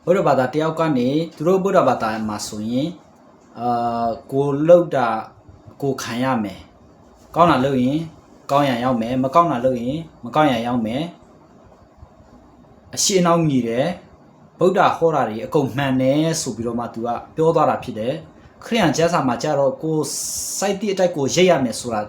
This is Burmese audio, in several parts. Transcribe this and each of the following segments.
ဘုရားဘာသာတယောက်ကနေသူတို့ဘုရားဘာသာမှာဆိုရင်ကိုလောက်တာကိုခံရမယ်ကောင်းတာလုပ်ရင်ကောင်းရန်ရောက်မယ်မကောင်းတာလုပ်ရင်မကောင်းရန်ရောက်မယ်အရှိအနောက်မြည်တယ်ဗုဒ္ဓဟောတာတွေအကုန်မှန်တယ်ဆိုပြီးတော့မှသူကပြောသွားတာဖြစ်တယ်ခရိယန်ကျမ်းစာမှာကြတော့ကိုစိုက်တိအတိုက်ကိုရိတ်ရမယ်ဆိုတာ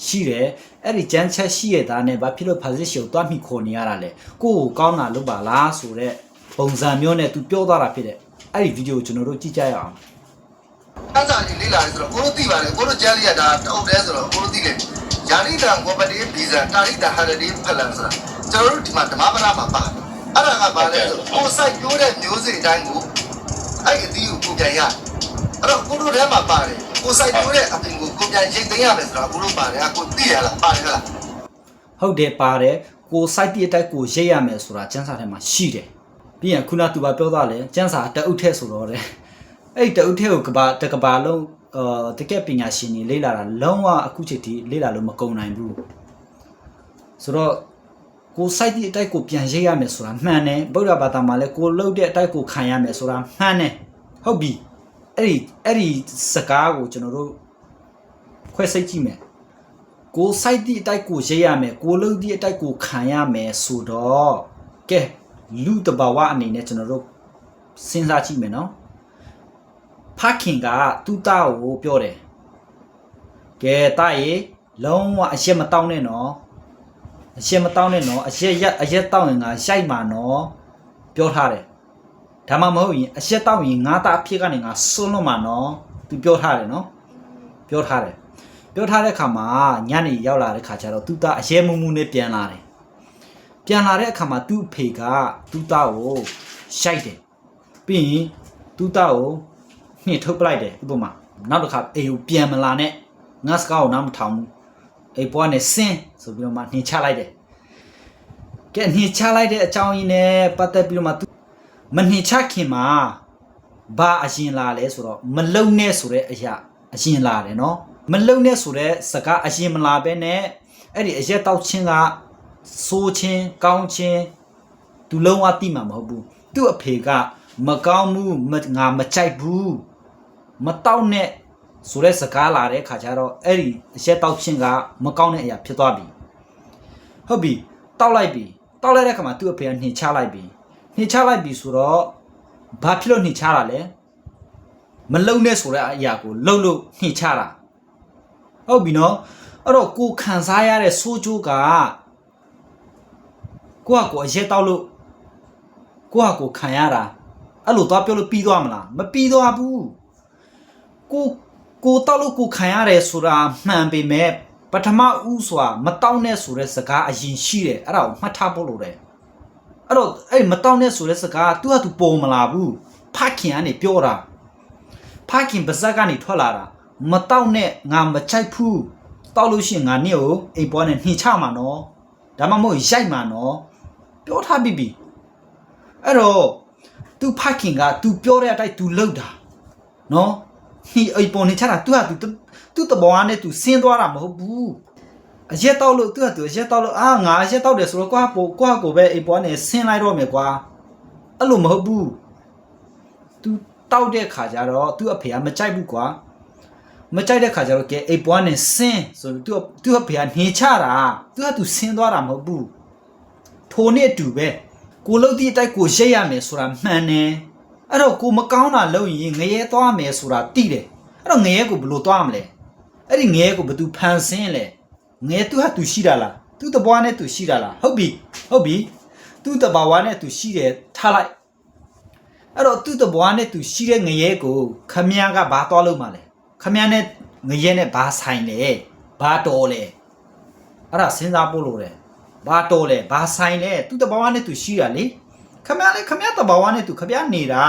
ရှိတယ်အဲ့ဒီကျမ်းချက်ရှိရတာနဲ့ဘာဖြစ်လို့ဖာစစ်ရှုံတွားမိခေါ်နေရတာလဲကိုကိုကောင်းတာလုပ်ပါလားဆိုတော့ပုံစံမျိုးနဲ့သူပြောသွားတာဖြစ်တယ်အဲ့ဒီဗီဒီယိုကိုကျွန်တော်တို့ကြည့်ကြရအောင်အဲ့ဒါကြီးလေးလာဆိုတော့ကိုတို့သိပါတယ်ကိုတို့ကျမ်းလေးကဒါတအုပ်တဲဆိုတော့ကိုတို့သိတယ်ယာရိတံကောပတိဗီဇာတာရိတဟရတိဖလန်ဆိုတာကျွန်တော်တို့ဒီမှာဓမ္မပဒမှာပါအဲ့ဒါကဘာလဲဆိုကိုစိုက်ကျိုးတဲ့မျိုးစေ့တိုင်းကိုအဲ့အသီးကိုကိုပြန်ရအဲ့တော့ကိုတို့ထဲမှာပါတယ်ကိုစိုက်ကျိုးတဲ့အပင်ကိုကိုပြန်ရိတ်သိမ်းရမယ်ဆိုတော့ကိုတို့ပါတယ်ကိုသိရလားပါတယ်လားဟုတ်တယ်ပါတယ်ကိုစိုက်တိအတိုက်ကိုရိတ်ရမယ်ဆိုတာကျမ်းစာထဲမှာရှိတယ်ပြီးရင်ခုနသူကပြောသွားတယ်ကျမ်းစာတအုပ်ထဲဆိုတော့တဲ့အဲ့တအုပ်ထဲကိုကဘာလုံးတကယ်ပညာရှင်တွေလေ့လာတာလုံးဝအခုချိန်ထိလေ့လာလို့မကုန်နိုင်ဘူးဆိုတော့ကိုစိုက်တိအတိုက်ကိုပြန်ရိတ်ရမယ်ဆိုတာမှန်တယ်ဗုဒ္ဓဘာသာမှာလည်းကိုလှုပ်တဲ့အတိုက်ကိုခံရမယ်ဆိုတာမှန်တယ်ဟုတ်ပြီအဲ့ဒီစကားကိုကျွန်တော်တို့ခွဲစိတ်ကြည့်မယ်ကိုစိုက်တိအတိုက်ကိုရိတ်ရမယ်ကိုလှုပ်တိအတိုက်ကိုခံရမယ်ဆိုတော့ကဲလူတဘာဝအနေနဲ့ကျွန်တော်တို့စဉ်းစားကြည့်မယ်နော်ဖခင်ကသူ့သားကိုပြောတယ်ကဲတားရေလုံးဝအရက်မတောင်းနဲ့နော်အရက်မတောင်းနဲ့နော်အရက်တောင်းရင်ငါရိုက်မှာနော်ပြောထားတယ်ဒါမှမဟုတ်ရင်အရက်တောင်းရင်ငါသားအဖြစ်ကနေငါဆွလွတ်မှာနော်သူပြောထားတယ်နော်ပြောထားတဲ့ခါမှာညနေရောက်လာတဲ့ခါကျတော့သူ့သားအရက်မူမူနဲ့ပြန်လာတယ်ပြန်လာတဲ့အခါမှာသူ့အဖေကသူ့သားကိုရိုက်တယ်ပြီးရင်သူ့သားကိုနှိထုတ်ပလိုက်တယ်ဥပမာနောက်တစ်ခါအိမ်ကိုပြန်မလာနဲ့ငါစကားကိုနားမထောင်ဘူးအိမ်ပေါ်ကနေဆင်းဆိုပြီးတော့မှနှိချလိုက်တယ်ကဲနှိချလိုက်တဲ့အကြောင်းရင်းနဲ့ပတ်သက်ပြီးတော့မှသူမနှိချခင်မှာဘာအရင်လာလဲဆိုတော့မလုံနဲ့ဆိုတဲ့အရာအရင်လာတယ်နော်မလုံနဲ့ဆိုတဲ့စကားအရင်မလာဘဲနဲ့အဲ့ဒီအရက်တောက်ချင်းကဆိုးချင်းကောင်းချင်းသူလုံးဝသိမှာမဟုတ်ဘူးသူ့အဖေကမကောင်းဘူးငါမကြိုက်ဘူးမတောက်နဲ့ဆိုတဲ့စကားလာတဲ့ခါကျတော့အဲ့ဒီအရက်တောက်ချင်းကမကောင်းတဲ့အရာဖြစ်သွားပြီဟုတ်ပြီတောက်လိုက်တဲ့ခါမှာသူ့အဖေကနှိချလိုက်ပြီဆိုတော့ဘာဖြစ်လို့နှိချတာလဲမလုံနဲ့ဆိုတဲ့အရာကိုလုံလို့နှိချတာဟုတ်ပြီနော်အဲ့တော့ကိုခံစားရတဲ့ဆိုးကျိုးကကိုယ့်ဟာကိုယ်အရက်တောက်လို့ကိုယ့်ဟာကိုယ်ခံရတာအဲ့လိုသွားပြောလို့ပြီးသွားမလားမပြီးသွားဘူးကိုတောက်လို့ကိုခံရတယ်ဆိုတာမှန်ပေမဲ့ပထမဦးစွာမတောက်နဲ့ဆိုတဲ့စကားအရင်ရှိတယ်အဲ့ဒါကိုမှတ်ထားဖို့လိုတယ်အဲ့တော့အဲ့မတောက်နဲ့ဆိုတဲ့စကားသူကသူပေါ်မလာဘူးဖခင်ကနေပြောတာဖခင်ပါဇက်ကနေထွက်လာတာမတောက်နဲ့ငါမချိုက်ဘူးတောက်လို့ရှိရင်ငါနေ့ကိုအိမ်ပေါ်နဲ့နှိချမှာနော်ဒါမှမဟုတ်ရိုက်မှာနော်ပြောထားပြီးပြီအဲ့တော့သူဖခင်ကသူပြောတဲ့အတိုင်းသူလုပ်တာနော်ဟိအိမ်ပေါ်နေချတာသူတဘောနဲ့သူဆင်းသွားတာမဟုတ်ဘူးအရက်တောက်လို့သူအရက်တောက်လို့ငါအရက်တောက်တယ်ဆိုတော့ကိုပဲအိမ်ပေါ်နဲ့ဆင်းလိုက်တော့မယ်ကွာအဲ့လိုမဟုတ်ဘူးသူတောက်တဲ့ခါကျတော့သူအဖေကမကြိုက်ဘူးကွာမကြိုက်တဲ့ခါကျတော့ကဲအိမ်ပေါ်နဲ့ဆင်းဆိုပြီးသူအဖေကနေချတာသူဆင်းသွားတာမဟုတ်ဘူးထိုနဲ့အတူပဲကိုလှုပ်တဲ့အတိုက်ကိုရိတ်ရမယ်ဆိုတာမှန်တယ်အဲ့တော့ကိုမကောင်းတာလုပ်ရင်ငရဲသွားမယ်ဆိုတာသိတယ်အဲ့တော့ငရဲကိုဘယ်လိုသွားမလဲအဲ့ဒီငရဲကိုဘယ်သူဖန်ဆင်းလဲငရဲသူရှိတာလားသူတဘွားနဲ့သူရှိတာလားဟုတ်ပြီသူတဘွားနဲ့သူရှိတယ်ထားလိုက်အဲ့တော့သူတဘွားနဲ့သူရှိတဲ့ငရဲကိုခမည်းကဘာသွားလို့မှလဲခမည်းနဲ့ငရဲနဲ့ဘာဆိုင်လဲဘာတော်လဲအဲ့ဒါစဉ်းစားဖို့လိုတယ်ဘာတော်လဲဘာဆိုင်လဲသူတဘွားနဲ့သူရှိတာလေခမည်းတဘွားနဲ့သူခမည်းနေတာ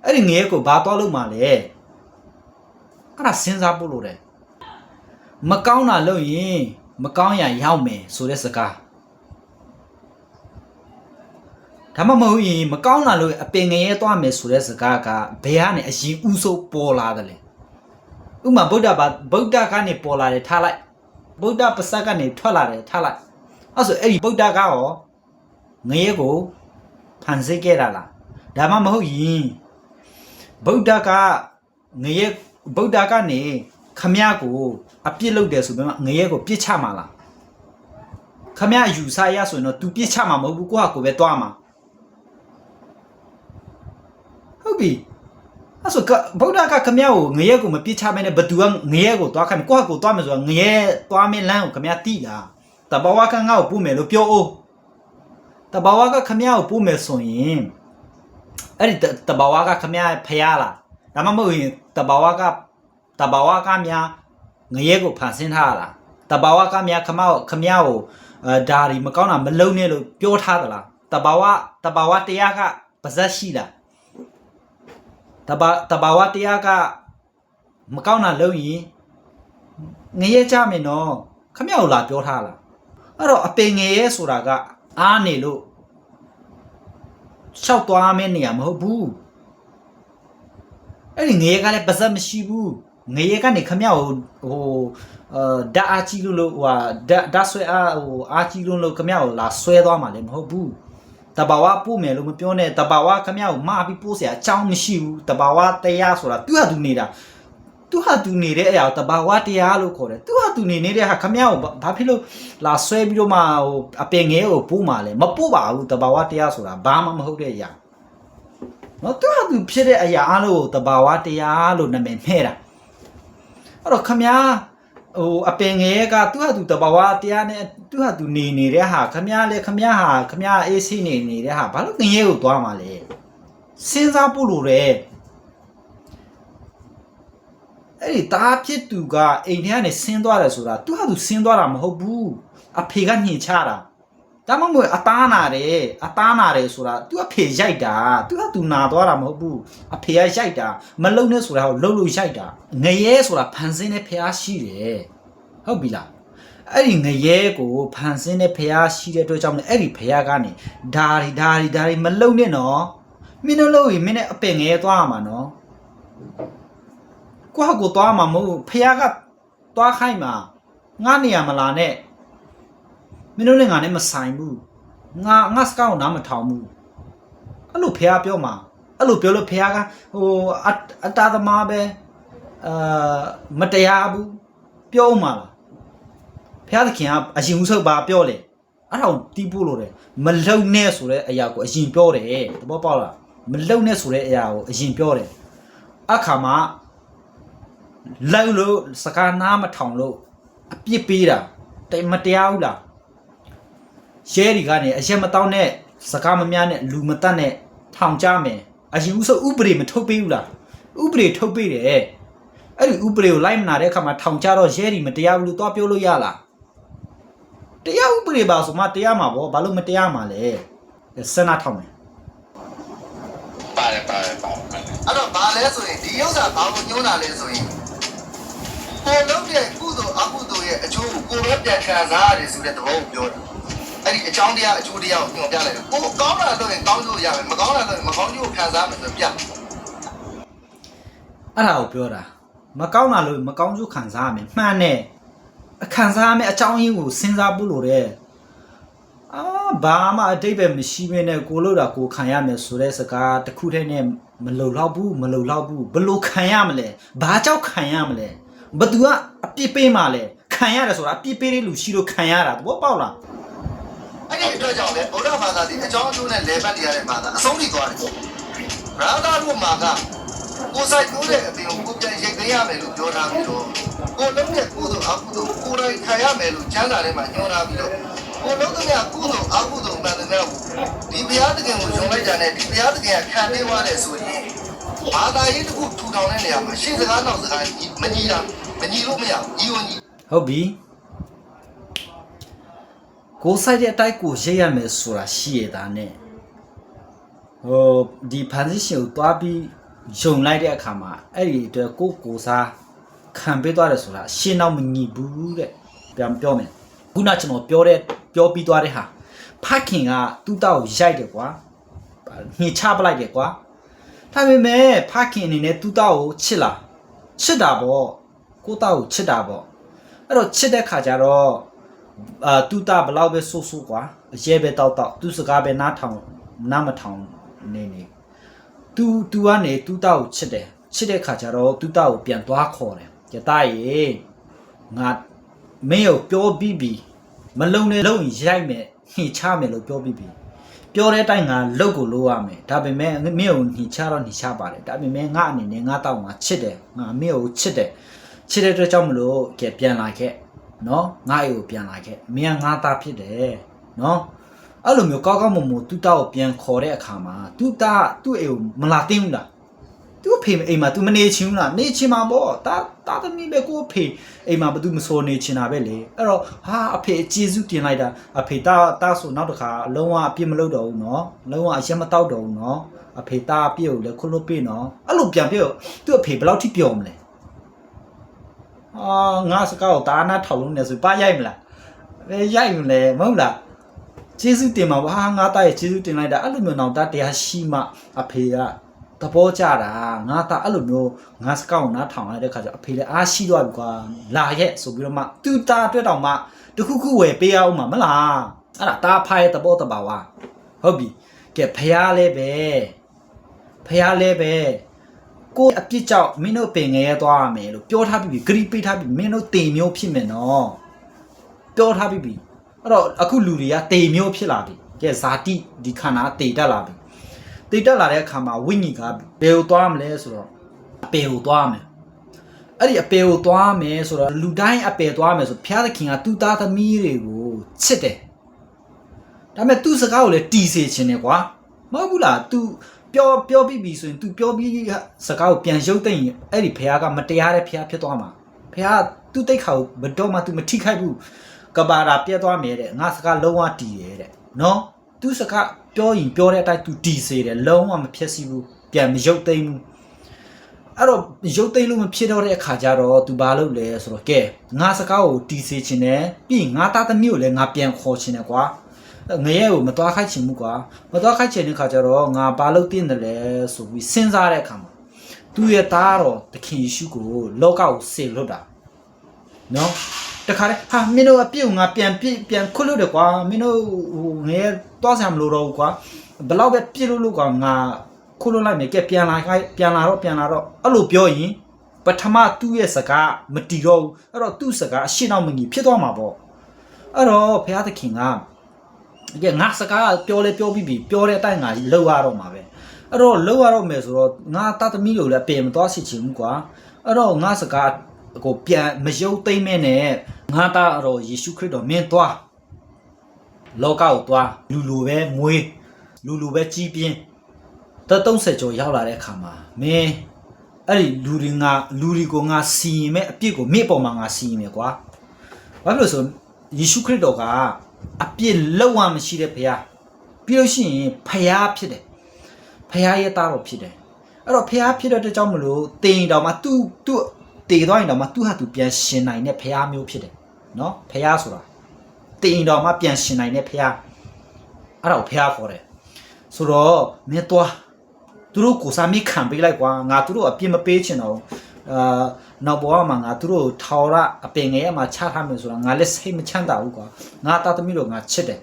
အဲ့ဒီငရဲကိုဘာသွားလို့မှလဲအဲ့ဒါစဉ်းစားဖို့လိုတယ်မကောင်းတာလုပ်ရင်မကောင်းရရောက်မယ်ဆိုတဲ့စကားဒါမှမဟုတ်ရင်မကောင်းတာလို့အပင်ငရဲသွားမယ်ဆိုတဲ့စကားကဘယ်ကနေအရင်ဥဆုံးပေါ်လာတယ်လဲဥမာဗုဒ္ဓကနေပေါ်လာတယ်ထားလိုက်ဗုဒ္ဓပါစက်ကနေထွက်လာတယ်ထားလိုက်အဲ့ဆိုအဲ့ဒီဗုဒ္ဓကရောငရဲကိုဖန်ဆင်းခဲ့တာလား ဒါမှမဟုတ်ရင်ဗုဒ္ဓကငရဲဗုဒ္ဓကနေခမရကိုအပြစ်လုပ်တယ်ဆိုပြီးမှငရဲကိုပြစ်ချမှာလားခမရယူဆရဆိုရင်တော့ तू ပြစ်ချမှာမဟုတ်ဘူးကိုဟာကိုပဲတွားမှာဟုတ်ပြီအဲ့ဆိုဗုဒ္ဓကခမရကိုငရဲကိုမပြစ်ချမဲနဲ့ဘသူကငရဲကိုတွားခိုင်းကိုဟာကိုတွားမယ်ဆိုတော့ငရဲတွားမင်းလမ်းကိုခမရတိတာတဘာဝကငါ့ကိုပို့မယ်လို့ပြောအိုးတဘာဝကခမရကိုပို့မယ်ဆိုရင်အဲ့ဒီတဘာဝကခမရဖျားလားဒါမှမဟုတ်ရင်တဘာဝကများငရဲကိုဖန်ဆင်းထားလားတဘာဝကများခမရကိုဒါရီမကောင်းတာမလုံးနဲ့လို့ပြောထားသလားတဘာဝတရားကပါဇက်ရှိလားတဘာဝတရားကမကောင်းတာလုံးရင်ငရဲကြမယ်နော်ခမရကိုလာပြောထားလားအဲ့တော့အပင်ငရဲဆိုတာကအားနေလို့ရှောက်သွားမယ့်နေရာမဟုတ်ဘူးအဲ့ဒီငရဲကလည်းပါဇက်မရှိဘူးငရဲကနေခမရကိုဓာတ်အားကြီးလို့ဟိုဓာတ်ဆွဲအားအားကြီးလို့ခမရကိုလာဆွဲသွားမှာလည်းမဟုတ်ဘူးတဘာဝပို့မယ်လို့မပြောနဲ့တဘာဝခမရကိုမှားပြီးပို့เสียအကြောင်းမရှိဘူးတဘာဝတရားဆိုတာသူဟာသူနေတာသူဟာသူနေတဲ့အရာတဘာဝတရားလို့ခေါ်တယ်သူဟာသူနေတဲ့ဟာခမရကိုဘာဖြစ်လို့လာဆွဲပြီးတော့မှအပင်ငယ်ကိုပို့မှာလဲမပို့ပါဘူးတဘာဝတရားဆိုတာဘာမှမဟုတ်တဲ့အရာနော်သူဟာသူဖြစ်တဲ့အရာအလို့တဘာဝတရားလို့နာမည်မဲ့တာအဲ့တော့ခမရအပင်ငယ်ကသူဟာသူတဘာဝတရားနဲ့သူဟာသူနေတဲ့ဟာခမရလေခမရအေးစိနေတဲ့ဟာဘာလို့ငရဲကိုသွားမှာလဲစဉ်းစားဖို့လိုတယ်အဲ့ဒီတားဖြစ်သူကအိမ်ထဲကနေဆင်းသွားတယ်ဆိုတာသူဟာသူဆင်းသွားတာမဟုတ်ဘူးအဖေကညှင်ချတာဒါမှမဟုတ်အသားနာတယ်ဆိုတာသူအဖေရိုက်တာသူဟာသူနာသွားတာမဟုတ်ဘူးအဖေကရိုက်တာမလုံနဲ့ဆိုတာကိုလှုပ်လို့ရိုက်တာငရဲဆိုတာဖန်ဆင်းတဲ့ဖျားရှိတယ်ဟုတ်ပြီလားအဲ့ဒီငရဲကိုဖန်ဆင်းတဲ့ဖျားရှိတဲ့အတွက်ကြောင့်လည်းအဲ့ဒီဖျားကနေဒါရီမလုံနဲ့နော်မင်းတို့လို့ရင်မင်းနဲ့အပင်ငရဲသွားရမှာနော်ကိုဟာကိုသွားမှာမဟုတ်ဖျားကသွားခိုင်းမှာငါနေရမလားနဲ့မင်းတို့နဲ့ငါနဲ့မဆိုင်ဘူးငါစကားကိုနားမထောင်ဘူးအဲ့လိုဖះပြောမှာအဲ့လိုပြောလို့ဖះကအတားသမားပဲမတရားဘူးပြောမှာလားဖះသခင်ကအရင်ဦးဆုပ်ပါပြောလေအဲ့ဒါကိုတီးဖို့လို့တယ်မလုံနဲ့ဆိုတဲ့အရာကိုအရင်ပြောတယ်သဘောပေါက်လားမလုံနဲ့ဆိုတဲ့အရာကိုအရင်ပြောတယ်အခါမှာလုံလို့စကားနားမထောင်လို့အပြစ်ပေးတာမတရားဘူးလားရဲတွေကနေအရက်မတောင်းနဲ့စကားမများနဲ့လူမတတ်နဲ့ထောင်ကြမယ်အရင်ဦးဆိုဥပဒေမထုတ်ပေးဘူးလားဥပဒေထုတ်ပေးတယ်အဲ့ဒီဥပဒေကိုလိုက်မနာတဲ့အခါမှာထောင်ကြတော့ရဲတွေမတရားဘူးလို့သွားပြောလို့ရလားတရားဥပဒေပါဆိုမှတရားမှာပေါ့ဘာလို့မတရားမှာလဲစနထောင်မယ်ပါတယ်အဲ့တော့ဘာလဲဆိုရင်ဒီဥစ္စာဘာလို့ညှိုးတာလဲဆိုရင်ကိုလုံးတဲ့ကုသိုလ်အကုသိုလ်ရဲ့အကျိုးကိုကိုယ်ပဲပြန်ခံစားရတယ်ဆိုတဲ့သဘောကိုပြောတာအဲ့ဒီအကြောင်းတရားအကျိုးတရားကိုပြောပြလိုက်တယ်ကိုကောင်းတာလို့ရင်ကောင်းကျိုးရမယ်မကောင်းတာလို့ရင်မကောင်းကျိုးကိုခံစားမယ်ဆိုပြအဲ့ဒါကိုပြောတာမကောင်းတာလို့မကောင်းကျိုးခံစားရမယ်မှန်တယ်ခံစားရမယ်အကြောင်းရင်းကိုစဉ်းစားဖို့လိုတယ်ဘာမှအတိတ်ပဲမရှိဘဲနဲ့ကိုလို့တာကိုခံရမယ်ဆိုတဲ့စကားတစ်ခုတည်းနဲ့မလုံလောက်ဘူးဘလို့ခံရမလဲဘာကြောင့်ခံရမလဲဘသူကအပြစ်ပေးမှလဲခံရတယ်ဆိုတာအပြစ်ပေးတဲ့လူရှိလို့ခံရတာသဘောပေါက်လားအဲ့ဒီအတွက်ကြောင့်လေဗုဒ္ဓဘာသာဒီအကြောင်းအကျိုးနဲ့လေပတ်တရားတဲ့ဘာသာအဆုံးထိသွားတယ်ရာသာတို့မှာကကိုစိုက်တိုးတဲ့အပြင်ကိုပြန်ရိတ်သိမ်းရမယ်လို့ပြောထားပြီးတော့ကိုလုံးတဲ့ကုသိုလ်အကုသိုလ်ကိုယ်တိုင်ခံရမယ်လို့ကျမ်းစာထဲမှာညွှန်ထားပြီးတော့ကိုလုံးတဲ့ကုသိုလ်အကုသိုလ်မှန်တယ်လို့ဒီဘုရားသခင်ကိုယုံလိုက်ကြတဲ့ဒီဘုရားသခင်ကခံပေးသွားတယ်ဆိုရင်ဘာသာရေးတစ်ခုထူထောင်တဲ့နေရာမှာရှင်းစကားနောက်စကားမညီလို့မရဘူးဟုတ်ပြီကိုစိုက်တဲ့အတိုက်ကိုရိတ်ရမယ်ဆိုတာရှိရတာနဲ့ဒီဖန်ဆင်းရှင်ကိုတွားပြီးယုံလိုက်တဲ့အခါမှာအဲ့ဒီအတွက်ကိုစားခံပေးသွားတယ်ဆိုတာရှင်းတော့မညီဘူးတဲ့ပြန်ပြောမယ်ခုနကျွန်တော်ပြောပြီးသွားတဲ့ဟာဖခင်ကသူ့တောက်ရိုက်တယ်ကွာညှိချပလိုက်တယ်ကွာဒါပေမဲ့ဖခင်အနေနဲ့သူ့တောက်ကိုချစ်တာပေါ့ကိုတောက်ကိုချစ်တာပေါ့အဲ့တော့ချစ်တဲ့ခါကျတော့သူ့တာဘလောက်ပဲဆိုးကွာအရဲပဲတောက်သူ့စကားပဲနားမထောင်နေ သူကနေသူ့တောက်ချစ်တယ်ချစ်တဲ့ခါကျတော့သူ့တောက်ကိုပြန်သွားခေါ်တယ်ကြတာရေငါမင်းကိုပြောပြီးပြီမလုံနဲ့လုံရိုက်မယ်ညှိချမယ်လို့ပြောပြီးပြီပြောတဲ့အတိုင်းငါလုတ်ကိုလို့ရမယ်ဒါပေမဲ့မင်းကိုညှိချတော့ညှိချပါတယ်ဒါပေမဲ့ငါအနေနဲ့ငါတောက်ငါချစ်တယ်ငါမင်းကိုချစ်တဲ့အတွက်ကြောင့်မလို့ကဲပြန်လာခဲ့နော်ငါ့အိမ်ကိုပြန်လာခဲ့မင်းကငါသားဖြစ်တယ်နော်အဲ့လိုမျိုးကောင်းမွန်သူ့တောက်ကိုပြန်ခေါ်တဲ့အခါမှာသူ့သားသူ့အိမ်ကိုမလာသိဘူးလားသူ့ဖေအိမ်မှာ तू မနေချင်ဘူးလားနေချင်မှာပေါ့တာသမီးပဲကိုဖေအိမ်မှာဘာ तू မစောနေချင်တာပဲလေအဲ့တော့ဟာအဖေကျေးဇူးတင်လိုက်တာအဖေတာဆိုနောက်တစ်ခါအလုံးဝအပြစ်မလုပ်တော့ဘူးနော်လုံးဝအရက်မတောက်တော့ဘူးနော်အဖေတာအပြစ်ကိုလည်းခွလို့ပြေးနော်အဲ့လိုပြန်ပြောသူ့အဖေဘယ်လောက်ထိပြောမလဲငါစကားကိုတာနာထောက်လုံးနေဆိုပါရိုက်မလားရိုက်မလဲမဟုတ်လားကျေးဇူးတင်ပါဘာငါတာရဲ့ကျေးဇူးတင်လိုက်တာအဲ့လိုမျိုးတော့တာတရားရှိမှအဖေကသဘောကျတာငါတာအဲ့လိုမျိုးငါစကောက်နားထောင်ရတဲ့ခါကျအဖေလည်းအားရှိသွားပြီကွာလာရဲ့ဆိုပြီးတော့မှသူတာအတွက်တောင်မှတခုခုဝယ်ပေးအောင်မှာမလားအဲ့ဒါတာဖိုင်သဘောတဘာဝဟုတ်ပြီကဲဖះလဲပဲကိုအပြစ်ကြောင့်မင်းတို့ပင်ငယ်ရသွားရမယ်လို့ပြောထားပြီးဂရိပေးထားပြီးမင်းတို့တေမျိုးဖြစ်မယ်နော်ပြောထားပြီးအဲ့တော့အခုလူတွေကတေမျိုးဖြစ်လာပြီကဲဇာတိဒီခန္ဓာတေတက်လာပြီတေတက်လာတဲ့အခါမှာဝိညာဉ်ကဘယ်ကိုသွားမလဲဆိုတော့အပေကိုသွားမယ်အဲ့ဒီအပေကိုသွားမယ်ဆိုတော့လူတိုင်းအပေသွားမယ်ဆိုဘုရားသခင်ကသူ့သားသမီးတွေကိုချစ်တယ်ဒါပေမဲ့သူ့စကားကိုလည်းတီးစေခြင်းနဲ့ကွာမဟုတ်ဘူးလား तू ပြောပြီးပြီဆိုရင် तू ပြောပြီးစကားကိုပြန်ရုပ်သိမ့်ရင်အဲ့ဒီဘုရားကမတရားတဲ့ဘုရားဖြစ်သွားမှာဘုရားသူ့တိတ်ခါကိုဘတော်မှ तू မထိခိုက်ဘူးကဘာရာပြတ်သွားမယ်တဲ့ငါစကားလုံးဝတီးတယ်တဲ့နော်သူစကားပြောရင်ပြောတဲ့အတိုင်း तू တီးစေတယ်လုံးဝမဖြစ်စီဘူးပြန်မရုပ်သိမ်းဘူးအဲ့တော့ရုပ်သိမ်းလို့မဖြစ်တော့တဲ့အခါကျတော့ तू ဘာလုပ်လဲဆိုတော့ကဲငါစကားကိုတီးစေခြင်းနဲ့ပြီးငါသားသမီးကိုလည်းငါပြန်ခေါ်ခြင်းနဲ့ကွာငရဲကိုမသွားခိုက်ချင်ဘူးကွာမသွားခိုက်ချင်တဲ့ခါကျတော့ငါဘာလုပ်တင်တယ်လဲဆိုပြီးစဉ်းစားတဲ့အခါမှာသူ့ရဲ့သားတော်သခင်ယေရှုကိုလောကကိုစေလွတ်တာနော်တခါလေဟာမင်းတို့အပြည့်ကိုငါပြန်ခွတ်လို့တယ်ကွာမင်းတို့ငရဲသွားဆံမလို့တော့ကွာဘယ်တော့ပဲပြည့်လို့ကွာငါခွတ်လို့လိုက်မယ်ကဲပြန်လာတော့အဲ့လိုပြောရင်ပထမသူ့ရဲ့စကားမတီတော့ဘူးအဲ့တော့သူ့စကားအရှင်းအောင်မကြီးဖြစ်သွားမှာပေါ့အဲ့တော့ဘုရားသခင်ကကဲငါစကားပြောလဲပြောပြီးပြီပြောတဲ့အတိုင်းငါလောက်ရတော့မှာပဲအဲ့တော့လောက်ရတော့မယ်ဆိုတော့ငါတသမီးကိုလည်းပြင်မသွားစီချင်ဘူးကွာအဲ့တော့ငါစကားကိုပြန်မယုတ်သိမ့်မဲ့နဲ့ငါသားတော့ယေရှုခရစ်တော်မင်းသွားလောကကိုသွားလူလူပဲမွေးလူပဲကြီးပြင်း30ကျော်ရောက်လာတဲ့အခါမှာမင်းအဲ့ဒီလူတွေကိုငါစီရင်မဲ့အပြစ်ကိုမိပေါ်မှာငါစီရင်မယ်ကွာဘာဖြစ်လို့ဆိုယေရှုခရစ်တော်ကအပြစ်လောက်ဝမရှိတဲ့ဘုရားပြီးလို့ရှိရင်ဘုရားဖြစ်တယ်ဘုရားရဲ့သားတော်ဖြစ်တယ်အဲ့တော့ဘုရားဖြစ်တဲ့အတွက်ကြောင့်မလို့တင်တော်မှာသူတည်သွားရင်တော့မှသူဟာသူပြန်ရှင်နိုင်တဲ့ဘုရားမျိုးဖြစ်တယ်နော်ဘုရားဆိုတာတင်တော်မှာပြန်ရှင်နိုင်တဲ့ဘုရားအဲ့ဒါကိုဘုရားခေါ်တယ်ဆိုတော့မင်းသွားသူတို့ကိုစားမိခံပေးလိုက်ကွာငါသူတို့အပြစ်မပေးချင်တော့နောက်ဘဝမှာငါသူတို့ထော်ရအပင်ငယ်မှာချထားမယ်ဆိုတော့ငါလည်းစိတ်မချမ်းသာဘူးကွာငါသားသမီးတို့ငါချစ်တယ်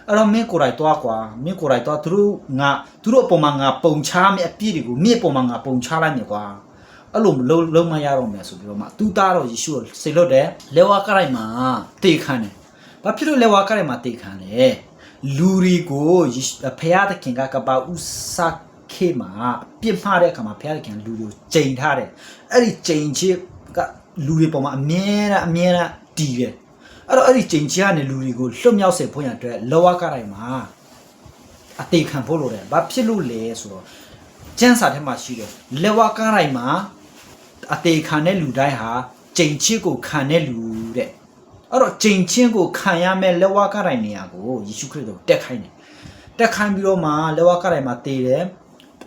အဲ့တော့မင်းကိုယ်တိုင်သွားကွာမင်းကိုယ်တိုင်သွားသူတို့အပေါ်မှာငါပုံချမယ်အပြစ်တွေကိုမြစ်ပေါ်မှာငါပုံချလိုက်မယ်ကွာအဲ့လိုလုံးမရတော့မယ်ဆိုပြီးတော့မှသူသားတော်ယေရှုကိုစိတ်လွတ်တယ်လေဝါကရိုက်မှာတေခံတယ်ဘာဖြစ်လို့လေဝါကရိုက်မှာတေခံလဲလူတွေကိုဖခင်သခင်ကဘာဥစားခေမှာပြစ်မှားတဲ့အခါမှာဘုရားသခင်လူတွေကိုချိန်ထားတယ်အဲ့ဒီချိန်ချစ်ကလူတွေပေါ်မှာအမြဲတမ်းတည်တယ်အဲ့တော့အဲ့ဒီချိန်ချစ်ကနေလူတွေကိုလွတ်မြောက်စေဖို့ရတဲ့လောကတိုင်းမှာအသေးခံဖို့လိုတယ်ဘာဖြစ်လို့လဲဆိုတော့ကျမ်းစာထဲမှာရှိတယ်လောကတိုင်းမှာအသေးခံတဲ့လူတိုင်းဟာချိန်ချစ်ကိုခံတဲ့လူတဲ့အဲ့တော့ချိန်ချင်းကိုခံရမဲ့လောကတိုင်းနေရာကိုယေရှုခရစ်တော်တက်ခိုင်းတယ်တက်ခိုင်းပြီးတော့မှလောကတိုင်းမှာတည်တယ်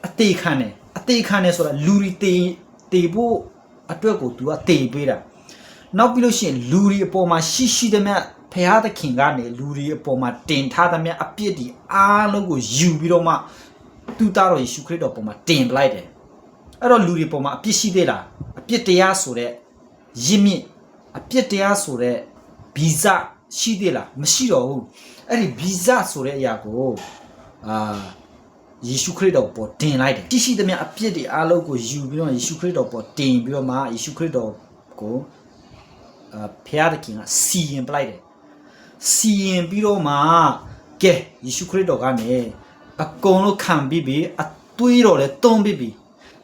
အသေးခံတယ်ဆိုတာလူတွေတေဖို့အတွက်ကို तू ကတေပေးတာနောက်ပြီးလို့ရှိရင်လူတွေအပေါ်မှာရှိသမျှဖရာသခင်ကနေလူတွေအပေါ်မှာတင်ထားသမျှအပြစ်တွေအားလုံးကိုယူပြီးတော့မှသူ့သားတော်ယေရှုခရစ်တော်ပေါ်မှာတင်ပလိုက်တယ်အဲ့တော့လူတွေပေါ်မှာအပြစ်ရှိသေးလားအပြစ်တရားဆိုတဲ့ရစ်မြစ်အပြစ်တရားဆိုတဲ့ဗီဇရှိသေးလားမရှိတော့ဘူးအဲ့ဒီဗီဇဆိုတဲ့အရာကို ယေရှုခရစ်တော်ပေါ်တင်လိုက်တယ်တိရှိသမျှအပြစ်တွေအားလုံးကိုယူပြီးတော့ယေရှုခရစ်တော်ပေါ်တင်ပြီးတော့မှယေရှုခရစ်တော်ကိုဖျားသခင်ကစီရင်ပလိုက်တယ်စီရင်ပြီးတော့မှကဲယေရှုခရစ်တော်ကနေအကုန်လုံးခံပြီးပြီအသွေးတော်လည်းတွန်းပြီးပြီ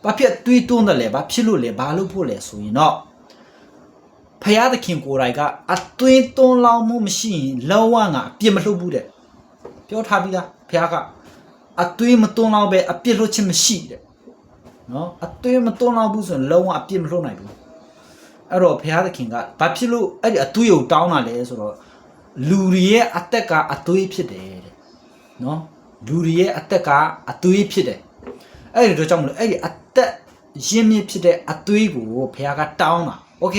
ဘာဖြစ်သွေးတွန်းတယ်လဲဘာဖြစ်လို့လဲဘာလို့ဖို့လဲဆိုရင်တော့ဖျားသခင်ကိုယ်တိုင်ကအသွေးတွန်းလောင်းမှုမရှိရင်လောကငါအပြစ်မလှုပ်ဘူးတဲ့ပြောထားပြီးသားဖျားကအသွေးမတွန်းလောင်းပဲအပြစ်လှုပ်ခြင်းမရှိတဲ့နော်အသွေးမတွန်းလောင်းဘူးဆိုရင်လုံးဝအပြစ်မလှုပ်နိုင်ဘူးအဲ့တော့ဘုရားသခင်ကဘာဖြစ်လို့အဲ့ဒီအသွေးကိုတောင်းတာလဲဆိုတော့လူတွေရဲ့အသက်ကအသွေးဖြစ်တယ်တဲ့နော်လူတွေရဲ့အသက်ကအသွေးဖြစ်တယ်အဲ့ဒီတော့ကြောင့်မလို့အဲ့ဒီအသက်ရင်းမြစ်ဖြစ်တဲ့အသွေးကိုဘုရားကတောင်းတာโอเค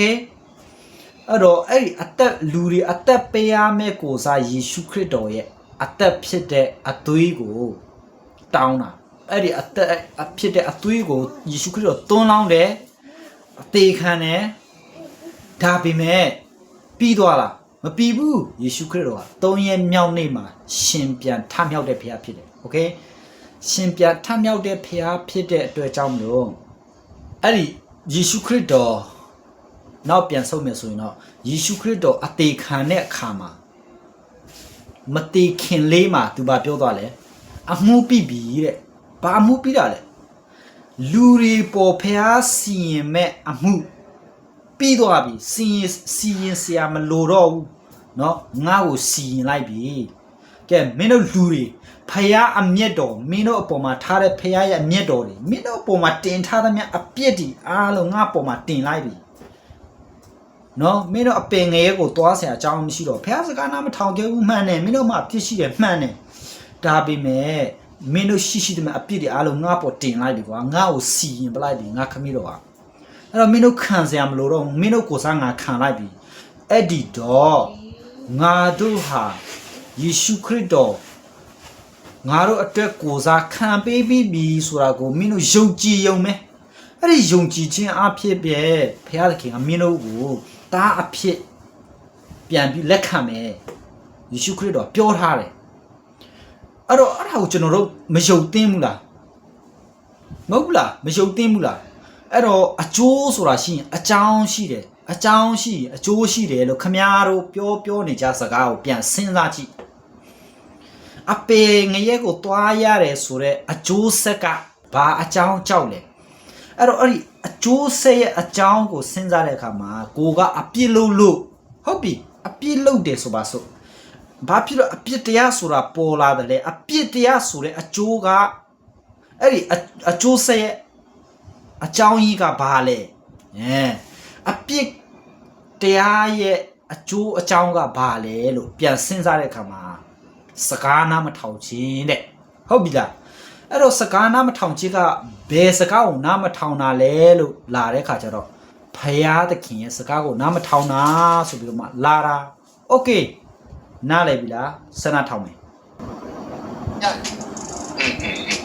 အဲ့တော့အဲ့ဒီအသက်လူတွေအသက်ပေးရမယ့်ကိုစားယေရှုခရစ်တော်ရဲ့အသက်ဖြစ်တဲ့အသွေးကိုတောင်းတာအဲ့ဒီအသက်ဖြစ်တဲ့အသွေးကိုယေရှုခရစ်တော်သွန်းလောင်းတယ်အသေးခံတယ်ဒါပေမဲ့ပြီးသွားလားမပြီးဘူးယေရှုခရစ်တော်က3ရက်မြောက်နေ့မှာရှင်ပြန်ထမြောက်တဲ့ဘုရားဖြစ်တယ်โอเคရှင်ပြန်ထမြောက်တဲ့ဘုရားဖြစ်တဲ့အတွက်ကြောင့်မလို့အဲ့ဒီယေရှုခရစ်တော်နောက်ပြန်ဆုတ်မယ်ဆိုရင်တော့ယေရှုခရစ်တော်အသေးခံတဲ့အခါမှာမတေခင်လေးမှာသူဘာပြောသွားလဲအမှုပြီးပြီတဲ့ဘာအမှုပြီးတာလဲလူတွေပေါ်ဖျားစီရင်မဲ့အမှုပြီးသွားပြီစီရင်ဆရာမလိုတော့ဘူးเนาะငါ့ကိုစီရင်လိုက်ပြီကဲမင်းတို့လူတွေဖျားအမျက်တော်မင်းတို့အပေါ်မှာထားတဲ့ဖျားရဲ့အမျက်တော်တွေမင်းတို့အပေါ်မှာတင်ထားတဲ့မြတ်အပြစ်တွေအားလုံးငါ့အပေါ်မှာတင်လိုက်ပြီနော်မင်းတို့အပင်ငရဲကိုသွားဆရာအကြောင်းမရှိတော့ဖះစကားနာမထောင်ခဲ့ဘူးမှန်တယ်မင်းတို့မှအပြစ်ရှိတယ်မှန်တယ်ဒါပေမဲ့မင်းတို့ရှိတယ်အပြစ်တွေအားလုံးငါ့ပေါ်တင်လိုက်ပြီကွာငါ့ကိုစီရင်ပလိုက်ပြီငါခမီးတော့အဲ့တော့မင်းတို့ခံဆရာမလို့တော့မင်းတို့ကိုစားငါခံလိုက်ပြီအဲ့ဒီတော့ငါတို့ဟာယေရှုခရစ်တော်ငါတို့အတွက်ကိုစားခံပေးပြီးပြီဆိုတာကိုမင်းတို့ယုံကြည်ယုံမယ်အဲ့ဒီယုံကြည်ခြင်းအဖြစ်ပဲဘုရားသခင်ကမင်းတို့ကိုတားအဖြစ်ပြန်ပြီးလက်ခံမယ်ယေရှုခရစ်တော်ပြောထားတယ်အဲ့တော့အဲ့ဒါကိုကျွန်တော်တို့မယုံသင်းဘူးလားမဟုတ်ဘူးလားမယုံသင်းဘူးလားအဲ့တော့အကျိုးဆိုတာရှိရင်အကြောင်းရှိတယ်အကြောင်းရှိအကျိုးရှိတယ်လို့ခမည်းတော်ပြောနေကြစကားကိုပြန်စဉ်းစားကြည့်အပေငရဲကိုတွားရတယ်ဆိုတော့အကျိုးဆက်ကဘာအကြောင်းကြောက်လဲအဲ့တော့အဲ့ဒီအကျိုးဆက်ရဲ့အကြောင်းကိုစဉ်းစားတဲ့အခါမှာကိုကအပြစ်လို့ဟုတ်ပြီအပြစ်လို့တယ်ဆိုပါစို့ဘာဖြစ်လို့အပြစ်တရားဆိုတာပေါ်လာတယ်လဲအပြစ်တရားဆိုတဲ့အကျိုးကအဲ့ဒီအကျိုးဆက်ရဲ့အကြောင်းကြီးကဘာလဲအပြစ်တရားရဲ့အကျိုးအကြောင်းကဘာလဲလို့ပြန်စဉ်းစားတဲ့အခါမှာစကားနားမထောင်ခြင်းတဲ့ဟုတ်ပြီလားအဲ့တော့စကားနားမထောင်ခြင်းကဘယ်စကားကိုနားမထောင်တာလဲလို့လာတဲ့ခါကျတော့ဖယားသခင်ရဲ့စကားကိုနားမထောင်တာဆိုပြီးတော့မှလာတာโอเคနားလည်ပြီလားစနာထောင်မယ်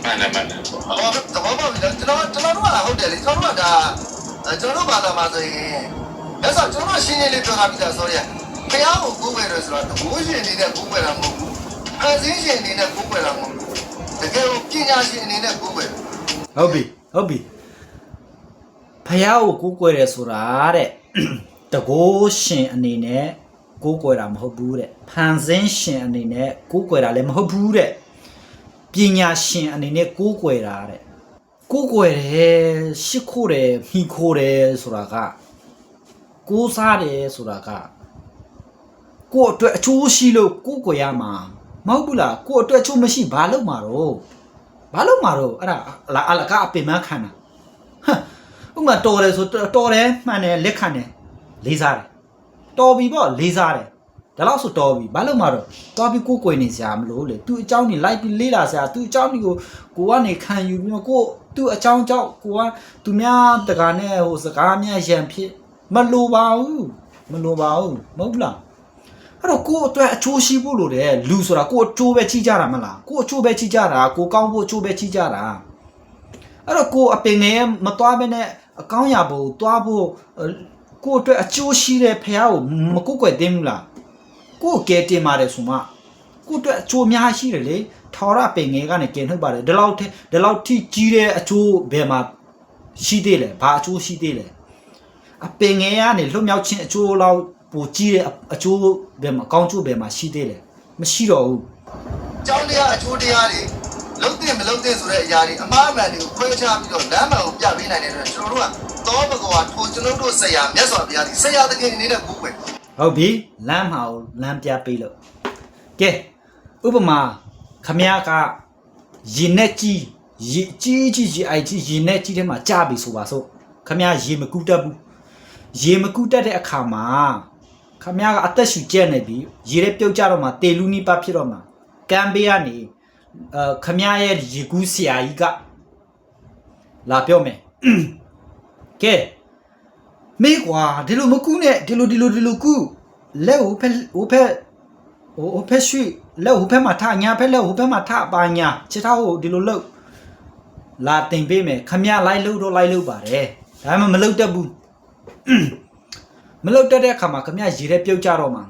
မှန်တယ်တော့ပါပြီကျွန်တော်တို့ကဟုတ်တယ်လေကျွန်တော်တို့ကဒါကျွန်တော်တို့ဘာသာမှာဆိုရင်လက်ဆောင်ကျွန်တော်ရှင်းရှင်းလေးပြောထားပြီးသားဆိုရင်ဖယားကိုကိုးကွယ်တယ်ဆိုတော့ဘိုးရှင်နေတဲ့ကိုးကွယ်တာမဟုတ်ဘူးအစင်းရှင်နေတဲ့ကိုးကွယ်တာမဟုတ်ဘူးတကယ်ကိုပညာရှင်အနေနဲ့ကိုးကွယ်ဟုတ်ပြီဖယားကိုကိုးကွယ်တယ်ဆိုတာတဲ့တကိုးရှင်အနေနဲ့ကိုးကွယ်တာမဟုတ်ဘူးတဲ့ဖန်ဆင်းရှင်အနေနဲ့ကိုးကွယ်တာလည်းမဟုတ်ဘူးတဲ့ပညာရှင်အနေနဲ့ကိုးကွယ်တာတဲ့ကိုးကွယ်တယ်ရှစ်ခိုးတယ်မိခိုးတယ်ဆိုတာကကိုးစားတယ်ဆိုတာကကိုယ့်အတွက်အချိုးရှိလို့ကိုးကွယ်ရမှာမဟုတ်ဘူးလားကိုယ့်အတွက်အချိုးမရှိဘာလို့မှာတော့အဲ့ဒါအလကအပင်မခံတာဟမ်ဥမာတော်တယ်ဆိုတော်တယ်မှန်တယ်လက်ခံတယ်လေးစားတယ်တော်ပြီပေါ့လေးစားတယ်ဒါလို့ဆိုတော်ပြီဘာလို့မှာတော့တော်ပြီကိုယ်ကိုယ်နေစရာမလို့လေသူအเจ้าနေလိုက်ပြီးလေးလာစရာသူအเจ้าနေကိုကနေခံယူပြီးတော့ကိုသူအเจ้าကြောက်ကိုကသူများတကာနဲ့ဟိုစကားများရံဖြစ်မလိုပါဘူးမဟုတ်လားအဲ့တော့ကိုအတွက်အချိုးရှိဖို့လိုတယ်လူဆိုတာကိုအချိုးပဲချိကြတာမလားကိုအချိုးပဲချိကြတာကိုကောင်းဖို့အချိုးပဲချိကြတာအဲ့တော့ကိုအပင်ငယ်မသွားဘဲနဲ့အကောင်းရဖို့သွားဖို့ကိုအတွက်အချိုးရှိတဲ့ဖះကိုမကုတ်ကွယ်သိဘူးလားကိုကဲတင်ပါတယ်ဆိုမှကိုအတွက်အချိုးများရှိတယ်လေ ထော်ရပင်ငယ်ကနေကင်ထုတ်ပါတယ်ဒီလောက်ထိကြီးတဲ့အကျိုးဘယ်မှာရှိသေးလဲဘာအကျိုးရှိသေးလဲအပင်ငယ်ကနေလွတ်မြောက်ခြင်းအကျိုးလောက်ပိုကြီးတဲ့အကျိုးဘယ်မှာကောင်းကျိုးဘယ်မှာရှိသေးလဲမရှိတော့ဘူးကျောင်းတရားအကျိုးတရားတွေလုံးတင်မလုံးတင်ဆိုတဲ့အရာတွေအမှားအမှန်တွေကိုခွဲခြားပြီးတော့လမ်းမှန်ကိုပြပေးနိုင်တဲ့အတွက်ကျွန်တော်တို့ကတော့ဘဂဝါထိုကျွန်တော်တို့ဆရာမြတ်စွာဘုရားဒီဆရာသခင်နေတဲ့ကိုယ်ပဲဟုတ်ပြီလမ်းမှာကိုလမ်းပြပေးလို့ကဲဥပမာခမည်းကရင်နဲ့ကြီးအိုက်ကြီးရင်နဲ့ကြီးထဲမှာကြာပြီဆိုပါစို့ခမည်းရေမကူးတတ်ဘူးရေမကူးတတ်တဲ့အခါမှာခမည်းကအသက်ရှူကျက်နေပြီရေထဲပြုတ်ကြတော့မှတေလူနီးပါဖြစ်တော့မှကမ်ဘေးကနေခမည်းရဲ့ရေကူးဆရာကြီးကလာပြောမယ်ကဲမေကွာဒီလိုမကူးနဲ့ဒီလိုကူးလက်ဟိုဖက်ရွှေလက်ဟိုဖက်မှာထညာဖက်လက်ဟိုဖက်မှာထပါညာချစ်ထားဟိုဒီလိုလုပ်လာတင်ပေးမယ်ခမည်းလိုက်လို့ပါတယ်ဒါမှမလုပ်တတ်ဘူးမလုပ်တတ်တဲ့အခါမှာခမည်းရေထဲပြုတ်ကြတော့မှာ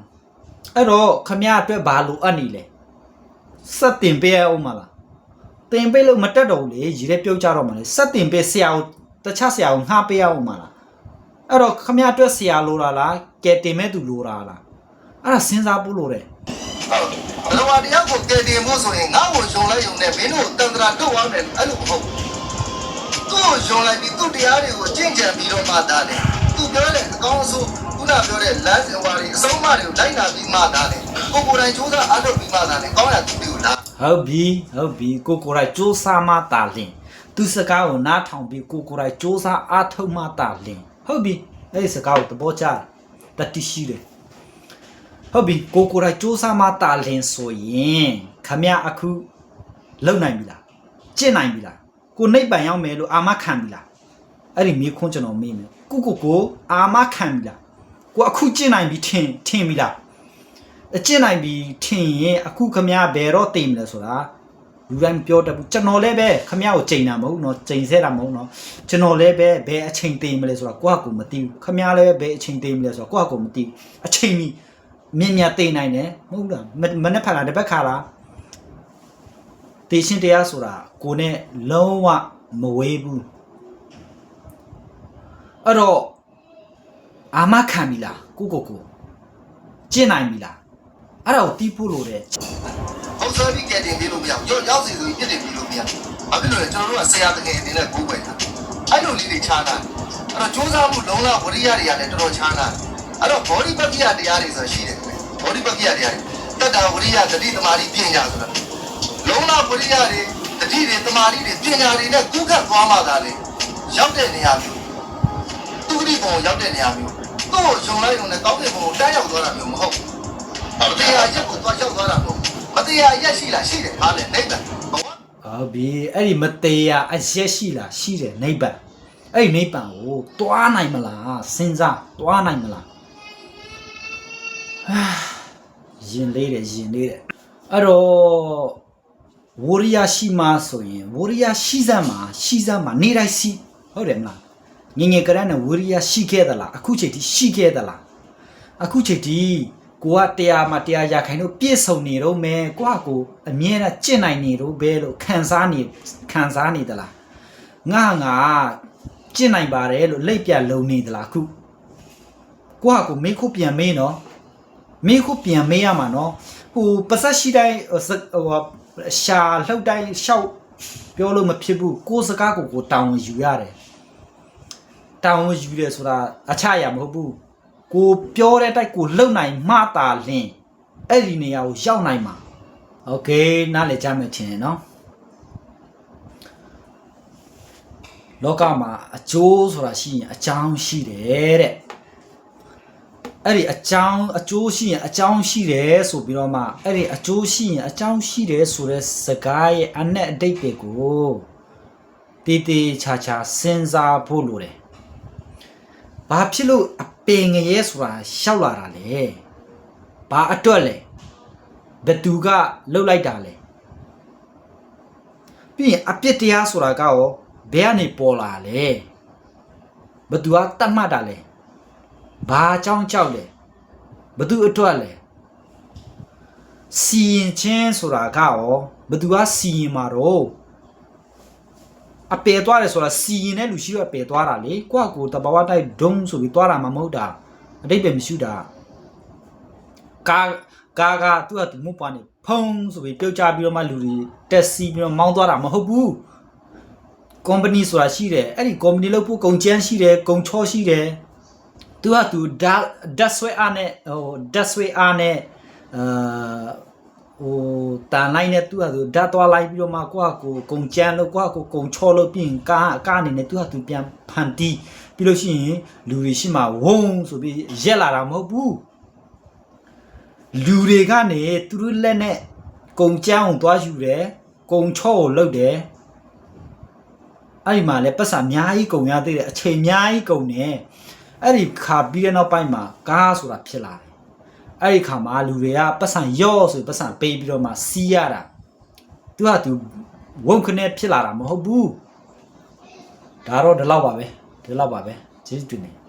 အဲ့တော့ခမည်းအတွက်ဘာလို့အပ်နေလဲစက်တင်ပေးအောင်မလားတင်ပေးလို့မတက်တော့ဘူးလေရေထဲပြုတ်ကြတော့မှာလေစက်တင်ပေးဆရာကိုတခြားဆရာကိုငှားပေးအောင်မလားအဲ့တော့ခမည်းအတွက်ဆရာလိုတာလားကဲတင်မဲ့သူလိုတာလားအဲ့ဒါစဉ်းစားဖို့လိုတယ်ဘယ်လိုတရားကိုကဲတင်ဖို့ဆိုရင်ငါ့ကိုယုံလိုက်ယုံနဲ့မင်းတို့တန်ត្រာတော့ရမယ်အဲ့လိုမဟုတ်သူ့ကိုယုံလိုက်ပြီးသူ့တရားတွေကိုကျင့်ကြံပြီးတော့မှသားတယ်သူပြောတဲ့အကောင်းဆုံးခုနပြောတဲ့လမ်းစဉ်ဝါးတွေအဆုံးအမတွေကိုလိုက်နာပြီးမှသားတယ်ကိုကိုယ်တိုင်စူးစမ်းအားထုတ်ပြီးမှသားတယ်ကောင်းရသူတွေကိုလားဟုတ်ပြီကိုကိုယ်တိုင်စူးစမ်းမှသာလင်သူစကားကိုနားထောင်ပြီးကိုကိုယ်တိုင်စူးစမ်းအားထုတ်မှသာလင်ဟုတ်ပြီအဲ့ဒီစကားကိုသဘောကျတတိရှိတယ်ဟုတ်ပြီကိုကိုယ်တိုင်စူးစမ်းမှသာလင်ဆိုရင်ခမည်းအခုလုံနိုင်ပြီလားကျင့်နိုင်ပြီလားကိုနိဗ္ဗာန်ရောက်မယ်လို့အာမခံပြီလားအဲ့ဒီမိခွန်းကျွန်တော်မေးမယ်ကိုအာမခံပြီလားကိုအခုကျင့်နိုင်ပြီထင်ပြီလားအကျင့်နိုင်ပြီထင်ရင်အခုခမည်းဘယ်တော့သိမလဲဆိုတာလူတိုင်းပြောတတ်ဘူးကျွန်တော်လည်းပဲခမည်းကိုချိန်တာမဟုတ်နော်ချိန်ဆဲတာမဟုတ်နော်ကျွန်တော်လည်းပဲဘယ်အချိန်သိမလဲဆိုတာကိုယ့်အကူမသိဘူးခမည်းလည်းပဲဘယ်အချိန်သိမလဲဆိုတာကိုယ့်အကူမသိဘူးအချိန်ကြီးမြင်သိနိုင်တယ်မဟုတ်လားမနေ့ဖက်လာတစ်ပတ်ခါလားတေရှင်းတရားဆိုတာကိုနဲ့လုံးဝမဝေးဘူးအဲ့တော့အာမခံပြီလားကိုကျင့်နိုင်ပြီလားအဲ့ဒါကိုတီးဖို့လိုတယ်ဟုတ်ဆိုပြီးကဲတင်ပြီးလို့မရဘူးရောက်စီဆိုပြီးပြစ်တင်ပြီးလို့မရဘူးဘာဖြစ်လို့လဲကျွန်တော်တို့ကဆရာတကယ်အနေနဲ့ကိုးကွယ်တာအဲ့လိုလေးတွေခြားတာအဲ့တော့စူးစမ်းမှုလုံးဝဝရိယတွေကလည်းတော်တော်ခြားတာအဲ့တော့ body ပက္ခိယတရားတွေဆိုရှိတယ်ကွယ် body ပက္ခိယတရားတွေတတ္တဝရိယတတိသမารိပညာဆိုတာလုံးဝဝရိယတွေတတိတွေသမารိတွေပညာတွေနဲ့ကူးကပ်သွားမှသာလေရောက်တဲ့နေရာမျိုးသူတိဘုံရောက်တဲ့နေရာမျိုးသူ့ကိုယုံလိုက်ယုံနဲ့ကောင်းတဲ့ဘုံကိုတန်းရောက်သွားတာမျိုးမဟုတ်ဘူးမတရားရက်ကိုသွားရောက်သွားတာမဟုတ်မတရားရက်ရှိလားရှိတယ်ဟာလေနိဗ္ဗာန်ဟုတ်ပြီအဲ့ဒီမတရားအရက်ရှိလားရှိတယ်နိဗ္ဗာန်အဲ့ဒီနိဗ္ဗာန်ကိုတွားနိုင်မလားစဉ်းစားတွားနိုင်မလားရင်လေးတယ်အဲ့တော့ဝရိယရှိမှဆိုရင်ဝရိယရှိစမ်းမှာနေတိုင်းရှိဟုတ်တယ်မလားငငယ်ကရနဲ့ဝရိယရှိခဲ့သလားအခုချိန်ထိရှိခဲ့သလားအခုချိန်ထိကိုကတရားမှာတရားရခိုင်တို့ပြည့်စုံနေတော့မယ်ကိုအမြဲတမ်းကျင့်နိုင်နေတော့ဘဲလို့ခံစားနေသလားငါကျင့်နိုင်ပါတယ်လို့လက်ပြလုံနေသလားအခုကိုမေးခုပြန်မေးနော်မေးခုပြန်မေးရမှာနော်ဟိုပစက်ရှိတိုင်းဟိုရှာလှုပ်တိုင်းရှောက်ပြောလို့မဖြစ်ဘူးကိုစကားကိုတောင်းဝင်ယူရတယ်တောင်းဝင်ယူတယ်ဆိုတာအချရမဟုတ်ဘူးကိုပြောတဲ့တိုက်ကိုလုံနိုင်မှသာလင်အဲ့ဒီနေရာကိုရောက်နိုင်မှာโอเคနားလည်ကြမယ်ထင်တယ်နော်လောကမှာအကျိုးဆိုတာရှိရင်အကြောင်းရှိတယ်တဲ့အဲ့ဒီအကျိုးရှိရင်အကြောင်းရှိတယ်ဆိုပြီးတော့မှအဲ့ဒီအကျိုးရှိရင်အကြောင်းရှိတယ်ဆိုတဲ့စကားရဲ့အနက်အဓိပ္ပာယ်ကိုတေးသေးချာချာစဉ်းစားဖို့လိုတယ်ဘာဖြစ်လို့အပင်ငရဲဆိုတာရှောက်လာတာလဲဘာအတွက်လဲဘယ်သူကလှုပ်လိုက်တာလဲပြီးရင်အပြစ်တရားဆိုတာကရောဘယ်ကနေပေါ်လာလဲဘယ်သူကတတ်မှတ်တာလဲဘာအကြောင်းကြောက်လဲဘယ်သူအတွက်လဲစီရင်ချင်းဆိုတာကရော ဘသူကစီရင်မှာတော့အပေသွားတယ်ဆိုတာစီရင်တဲ့လူရှိတော့အပေသွားတာလေကိုကကိုတဘာဝတိုက်ဒုံဆိုပြီးသွားတာမှမဟုတ်တာအတိတ်ပဲမရှိတာကာသူကသူမပွားနေဖုံးဆိုပြီးပြုတ်ချပြီးတော့မှလူတွေတက်စီပြီးတော့မောင်းသွားတာမဟုတ်ဘူး company ဆိုတာရှိတယ်အဲ့ဒီ company လို့ပို့ကုန်ကျန်းရှိတယ်ကုန်ချောရှိတယ်သူကသူဓာတ်ဆွဲအားနဲ့ဟိုဓာတ်ဆွဲအားနဲ့ဟိုတန်လိုက်နဲ့သူကသူဓာတ်သွားလိုက်ပြီးတော့မှကိုကကိုကုန်ကျန်းလို့ကိုကကိုကုန်ချောလို့ပြင်ကားအနေနဲ့သူကသူပြန်ဖန်တီးပြီးလို့ရှိရင်လူတွေရှိမှဝုံဆိုပြီးရက်လာတာမဟုတ်ဘူးလူတွေကနေသူတို့လက်နဲ့ကုန်ကျန်းကိုသွားယူတယ်ကုန်ချောကိုလှုပ်တယ်အဲ့ဒီမှာလည်းပတ်စံအများကြီးကုန်ရသေးတယ်အချိန်အများကြီးကုန်တယ်အဲ့ဒီခါပြီးတဲ့နောက်ပိုင်းမှာကားဆိုတာဖြစ်လာတယ်အဲ့ဒီခါမှာလူတွေကပတ်စံရော့ဆိုပတ်စံပေးပြီးတော့မှစီးရတာသူကသူဝုန်းခနဲ့ဖြစ်လာတာမဟုတ်ဘူးဒါတော့ဒီလောက်ပါပဲကျေးဇူးတင်နေ